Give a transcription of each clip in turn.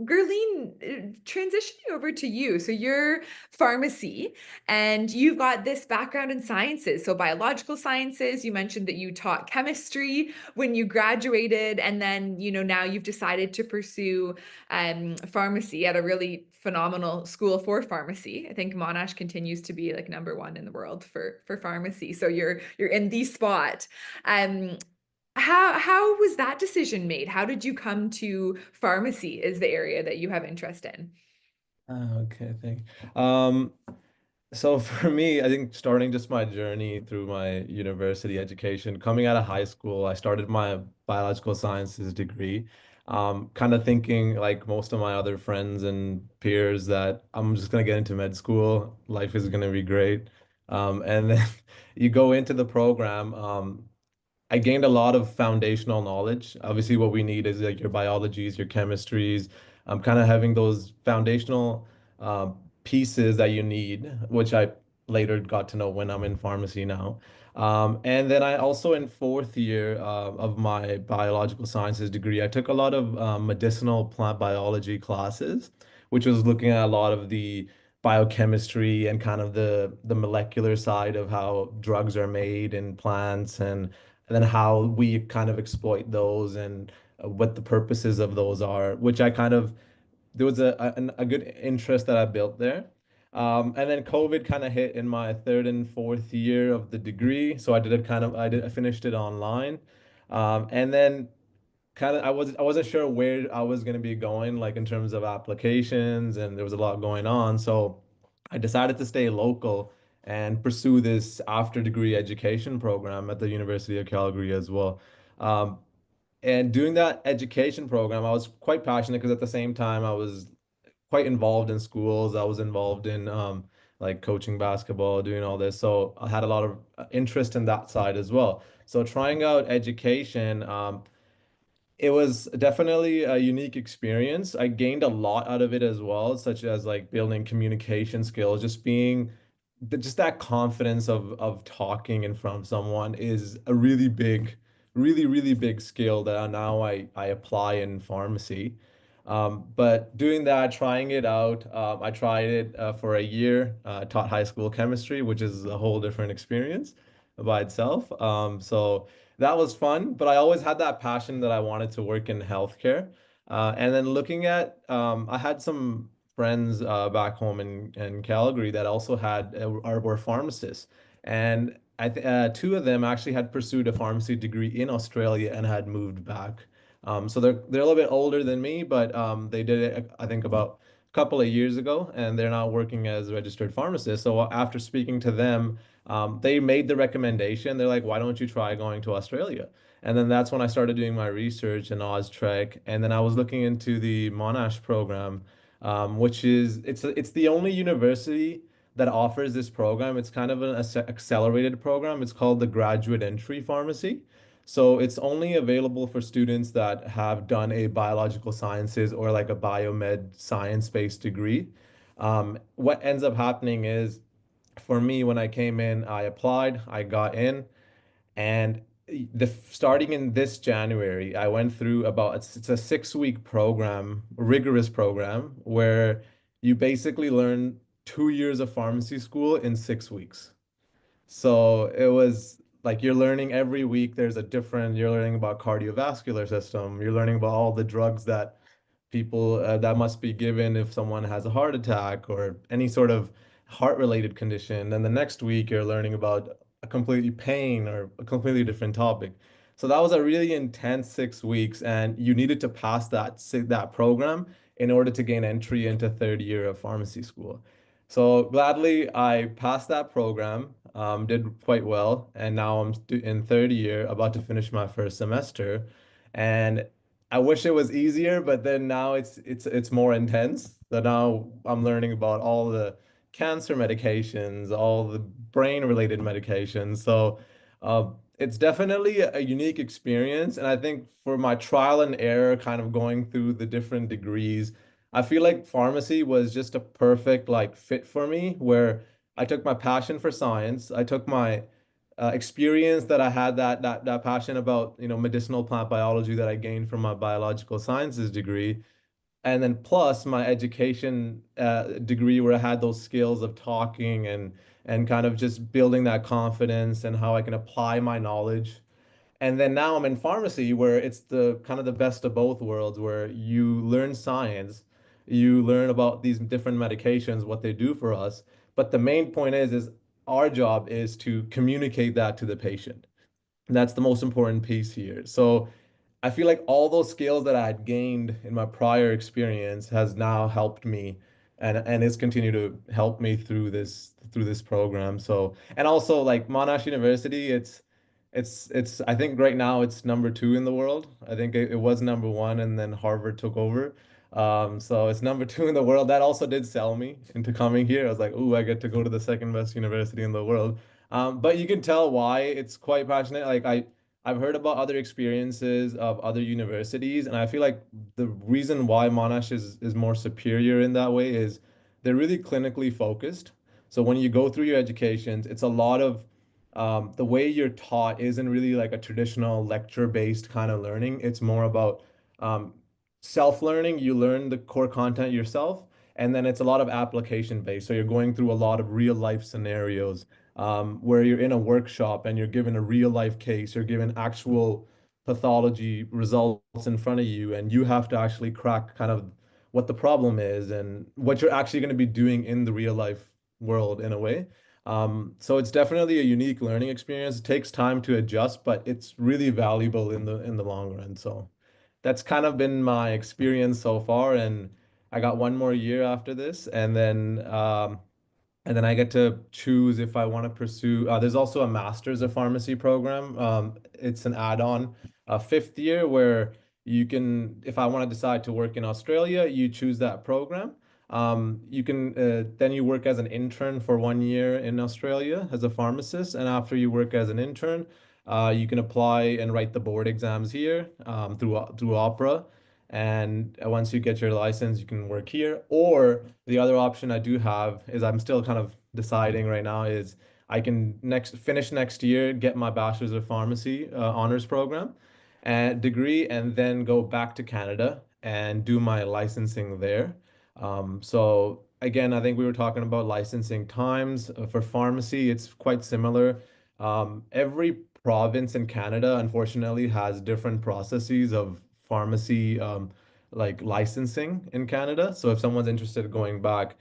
Gurleen, transitioning over to you. So you're pharmacy and you've got this background in sciences. So biological sciences, you mentioned that you taught chemistry when you graduated, and then, now you've decided to pursue pharmacy at a really phenomenal school for pharmacy. I think Monash continues to be like number one in the world for pharmacy. So you're in the spot. Um, how was that decision made? How did you come to pharmacy as the area that you have interest in? Okay, thank you. So for me, I think starting just my journey through my university education, coming out of high school, I started my biological sciences degree. Kind of thinking like most of my other friends and peers that I'm just gonna get into med school, life is gonna be great. And then you go into the program. I gained a lot of foundational knowledge. Obviously, what we need is like your biologies, your chemistries, kind of having those foundational uh, pieces that you need, which I later got to know when I'm in pharmacy now. And then I also in fourth year of my biological sciences degree, I took a lot of medicinal plant biology classes, which was looking at a lot of the biochemistry and kind of the molecular side of how drugs are made in plants and then how we kind of exploit those and what the purposes of those are, which I kind of there was a good interest that I built there. And then COVID kind of hit in my third and fourth year of the degree, so I finished it online, and then kind of I wasn't sure where I was going to be going like in terms of applications, and there was a lot going on, so I decided to stay local and pursue this after degree education program at the University of Calgary as well. Um, and doing that education program, I was quite passionate because at the same time I was quite involved in schools. I was involved in like coaching basketball, doing all this. So I had a lot of interest in that side as well. So trying out education, it was definitely a unique experience. I gained a lot out of it as well, such as like building communication skills, just being just that confidence of talking in front of someone is a really big, really big skill that now I apply in pharmacy. But doing that, trying it out, I tried it for a year, taught high school chemistry, which is a whole different experience by itself. So that was fun, but I always had that passion that I wanted to work in healthcare. And then looking at, I had some friends back home in Calgary that also had were pharmacists, and two of them actually had pursued a pharmacy degree in Australia and had moved back. So they're a little bit older than me, but they did it I think about a couple of years ago, and they're now working as registered pharmacists. So after speaking to them, they made the recommendation. They're like, "Why don't you try going to Australia?" And then that's when I started doing my research in Austrek, and then I was looking into the Monash program, which is it's the only university that offers this program. It's kind of an accelerated program. It's called the Graduate Entry Pharmacy. So it's only available for students that have done a biological sciences or like a biomed science-based degree. What ends up happening is for me, when I came in, I applied, I got in, and starting in this January, I went through about it's a 6 week program, rigorous program, where you basically learn 2 years of pharmacy school in 6 weeks. So it was like you're learning every week, you're learning about cardiovascular system, you're learning about all the drugs that people that must be given if someone has a heart attack or any sort of heart related condition. Then the next week you're learning about a completely pain or a completely different topic. So that was a really intense 6 weeks, and you needed to pass that program in order to gain entry into third year of pharmacy school. So gladly I passed that program, did quite well, and now in third year, about to finish my first semester. And I wish it was easier, but then now it's more intense. So now I'm learning about all the cancer medications, all the brain-related medications. So it's definitely a unique experience. And I think for my trial and error, kind of going through the different degrees, I feel like pharmacy was just a perfect like fit for me, where I took my passion for science, I took my experience that I had that passion about, medicinal plant biology that I gained from my biological sciences degree, and then plus my education degree where I had those skills of talking and kind of just building that confidence and how I can apply my knowledge. And then now I'm in pharmacy where it's the kind of the best of both worlds, where you learn science, you learn about these different medications, what they do for us. But the main point is our job is to communicate that to the patient. And that's the most important piece here. So I feel like all those skills that I had gained in my prior experience has now helped me and it's continued to help me through this program. So and also like Monash University, it's I think right now it's number two in the world. I think it was number one and then Harvard took over. So it's number two in the world. That also did sell me into coming here. I was like, ooh, I get to go to the second best university in the world. But you can tell why it's quite passionate. I've heard about other experiences of other universities, and I feel like the reason why Monash is more superior in that way is they're really clinically focused. So when you go through your educations, it's a lot of the way you're taught isn't really like a traditional lecture-based kind of learning. It's more about um, self-learning. You learn the core content yourself, and then it's a lot of application-based. So you're going through a lot of real-life scenarios where you're in a workshop and you're given a real life case, you're given actual pathology results in front of you, and you have to actually crack kind of what the problem is and what you're actually going to be doing in the real life world in a way. So it's definitely a unique learning experience. It takes time to adjust, but it's really valuable in the long run. So that's kind of been my experience so far, and I got one more year after this, and then I get to choose if I want to pursue. There's also a Master's of Pharmacy program. It's an add-on, a fifth year where you can, if I want to decide to work in Australia, you choose that program. You can then you work as an intern for 1 year in Australia as a pharmacist, and after you work as an intern, you can apply and write the board exams here through Opera. And once you get your license, you can work here. Or the other option I do have is I'm still kind of deciding right now is I can next finish next year, get my Bachelor's of Pharmacy honors program and degree, and then go back to Canada and do my licensing there. So again, I think we were talking about licensing times for pharmacy. It's quite similar. Every province in Canada, unfortunately, has different processes of pharmacy like licensing in Canada. So if someone's interested in going back,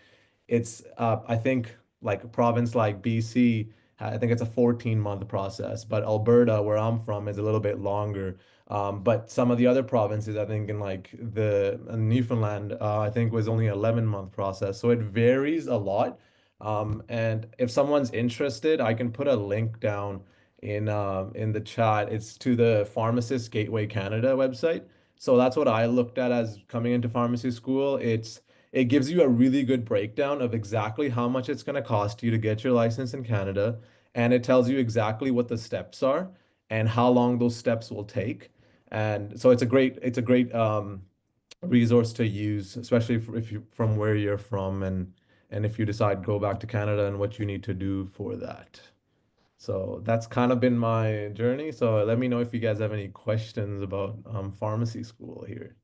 it's I think like a province like BC, I think it's a 14-month process, but Alberta, where I'm from, is a little bit longer. But some of the other provinces, I think in like the Newfoundland, I think was only an 11-month process. So it varies a lot. And if someone's interested, I can put a link down in the chat. It's to the Pharmacist Gateway Canada website. So that's what I looked at as coming into pharmacy school. It gives you a really good breakdown of exactly how much it's going to cost you to get your license in Canada, and it tells you exactly what the steps are and how long those steps will take. And so it's a great resource to use, especially if you from where you're from and if you decide to go back to Canada and what you need to do for that. So that's kind of been my journey. So let me know if you guys have any questions about pharmacy school here.